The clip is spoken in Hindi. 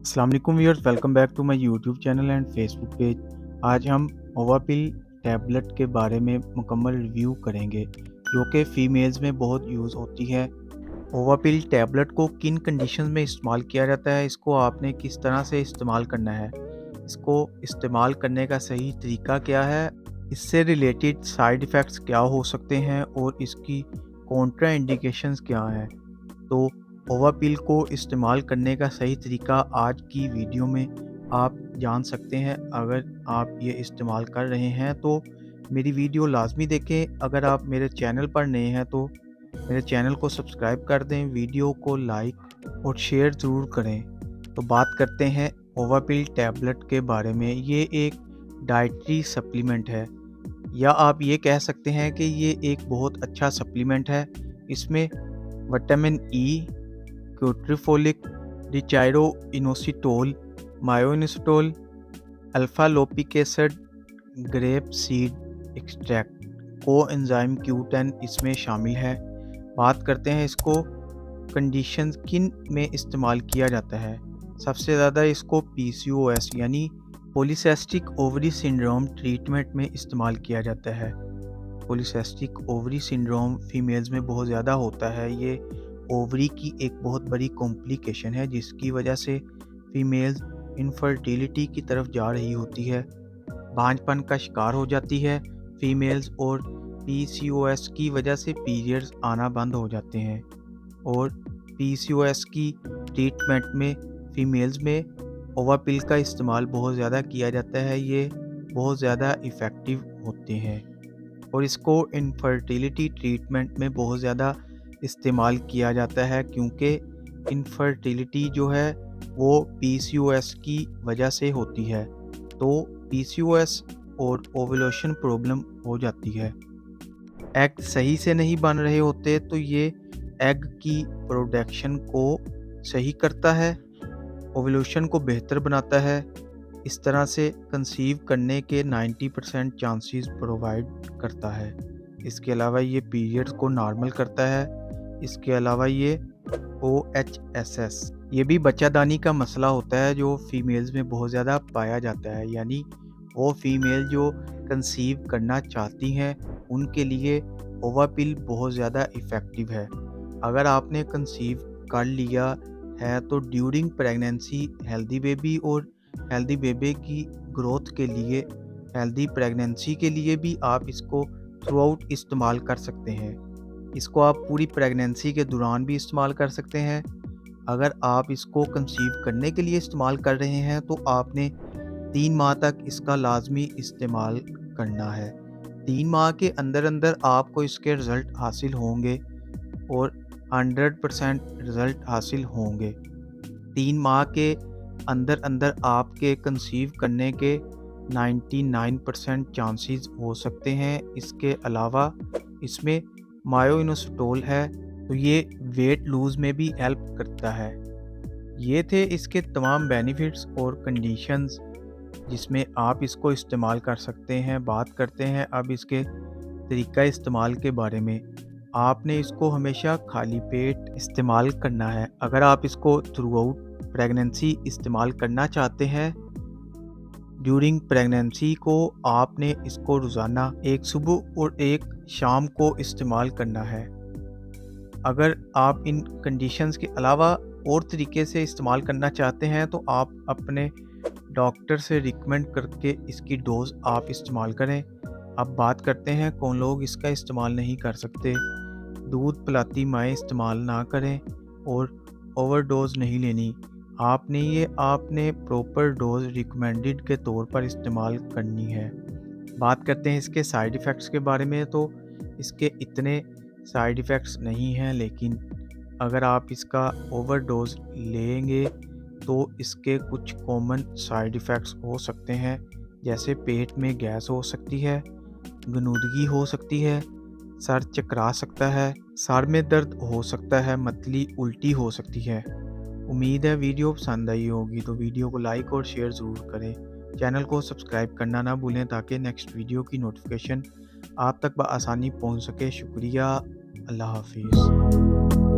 अस्सलाम वालेकुम viewers, welcome back to my YouTube channel and Facebook page. आज हम ओवापिल टैबलेट के बारे में मुकम्मल रिव्यू करेंगे जो कि फ़ीमेल्स में बहुत यूज़ होती है। ओवापिल टैबलेट को किन कंडीशंस में इस्तेमाल किया जाता है, इसको आपने किस तरह से इस्तेमाल करना है, इसको इस्तेमाल करने का सही तरीका क्या है, इससे रिलेटेड साइड इफ़ेक्ट्स क्या हो सकते हैं और इसकी कॉन्ट्रा इंडिकेशंस क्या हैं। तो ओवापिल को इस्तेमाल करने का सही तरीका आज की वीडियो में आप जान सकते हैं। अगर आप ये इस्तेमाल कर रहे हैं तो मेरी वीडियो लाजमी देखें। अगर आप मेरे चैनल पर नए हैं तो मेरे चैनल को सब्सक्राइब कर दें, वीडियो को लाइक और शेयर ज़रूर करें। तो बात करते हैं ओवापिल टैबलेट के बारे में। ये एक डाइटरी सप्लीमेंट है, या आप ये कह सकते हैं कि ये एक बहुत अच्छा सप्लीमेंट है। इसमें vitamin E, Quatrefolic, D chiro inositol, myoinositol, alpha lipoic acid, grape seed extract, coenzyme Q10 इसमें शामिल है। बात करते हैं इसको कंडीशंस किन में इस्तेमाल किया जाता है। सबसे ज़्यादा इसको PCOS यानी पॉलीसिस्टिक ओवरी सिंड्रोम ट्रीटमेंट में इस्तेमाल किया जाता है। पॉलीसिस्टिक ओवरी सिंड्रोम फीमेल्स में बहुत ज़्यादा होता है। ये ओवरी की एक बहुत बड़ी कॉम्प्लिकेशन है जिसकी वजह से फीमेल्स इनफर्टिलिटी की तरफ जा रही होती है, बांझपन का शिकार हो जाती है फीमेल्स, और PCOS की वजह से पीरियड्स आना बंद हो जाते हैं। और PCOS की ट्रीटमेंट में फीमेल्स में ओवापिल का इस्तेमाल बहुत ज़्यादा किया जाता है। ये बहुत ज़्यादा इफ़ेक्टिव होते हैं और इसको इनफर्टिलिटी ट्रीटमेंट में बहुत ज़्यादा इस्तेमाल किया जाता है, क्योंकि इनफर्टिलिटी जो है वो PCOS की वजह से होती है। तो PCOS और ओवुलेशन प्रॉब्लम हो जाती है, एग सही से नहीं बन रहे होते, तो ये एग की प्रोडक्शन को सही करता है, ओवुलेशन को बेहतर बनाता है। इस तरह से कंसीव करने के 90% चांसेस प्रोवाइड करता है। इसके अलावा ये पीरियड्स को नॉर्मल करता है। इसके अलावा ये OHSS, ये भी बच्चादानी का मसला होता है जो फीमेल्स में बहुत ज़्यादा पाया जाता है। यानी वो फीमेल जो कंसीव करना चाहती हैं उनके लिए ओवापिल बहुत ज़्यादा इफ़ेक्टिव है। अगर आपने कंसीव कर लिया है तो ड्यूरिंग प्रेगनेंसी हेल्दी बेबी और हेल्दी बेबी की ग्रोथ के लिए, हेल्दी प्रेगनेंसी के लिए भी आप इसको थ्रू आउट इस्तेमाल कर सकते हैं। इसको आप पूरी प्रेगनेंसी के दौरान भी इस्तेमाल कर सकते हैं। अगर आप इसको कंसीव करने के लिए इस्तेमाल कर रहे हैं तो आपने 3 माह तक इसका लाजमी इस्तेमाल करना है। 3 माह के अंदर अंदर आपको इसके रिज़ल्ट हासिल होंगे और 100% रिज़ल्ट हासिल होंगे। 3 माह के अंदर अंदर आपके कंसीव करने के 99% चांसेस हो सकते हैं। इसके अलावा इसमें मायोइनोसिटोल है, तो ये वेट लूज़ में भी हेल्प करता है। ये थे इसके तमाम बेनिफिट्स और कंडीशंस जिसमें आप इसको इस्तेमाल कर सकते हैं। बात करते हैं अब इसके तरीका इस्तेमाल के बारे में। आपने इसको हमेशा खाली पेट इस्तेमाल करना है। अगर आप इसको थ्रू आउट प्रेगनेंसी इस्तेमाल करना चाहते हैं, ड्यूरिंग प्रेगनेंसी को आपने इसको रोज़ाना एक सुबह और एक शाम को इस्तेमाल करना है। अगर आप इन कंडीशंस के अलावा और तरीके से इस्तेमाल करना चाहते हैं तो आप अपने डॉक्टर से रिकमेंड करके इसकी डोज़ आप इस्तेमाल करें। अब बात करते हैं कौन लोग इसका इस्तेमाल नहीं कर सकते। दूध पिलाती माएँ इस्तेमाल ना करें और ओवरडोज नहीं लेनी। आपने प्रॉपर डोज रिकमेंडेड के तौर पर इस्तेमाल करनी है। बात करते हैं इसके साइड इफ़ेक्ट्स के बारे में। तो इसके इतने साइड इफ़ेक्ट्स नहीं हैं, लेकिन अगर आप इसका ओवरडोज लेंगे तो इसके कुछ कॉमन साइड इफ़ेक्ट्स हो सकते हैं, जैसे पेट में गैस हो सकती है, गनुदगी हो सकती है, सर चकरा सकता है, सर में दर्द हो सकता है, मतली उल्टी हो सकती है। उम्मीद है वीडियो पसंद आई होगी, तो वीडियो को लाइक और शेयर ज़रूर करें। चैनल को सब्सक्राइब करना ना भूलें ताकि नेक्स्ट वीडियो की नोटिफिकेशन आप तक बआसानी पहुंच सके। शुक्रिया। अल्लाह हाफिज़।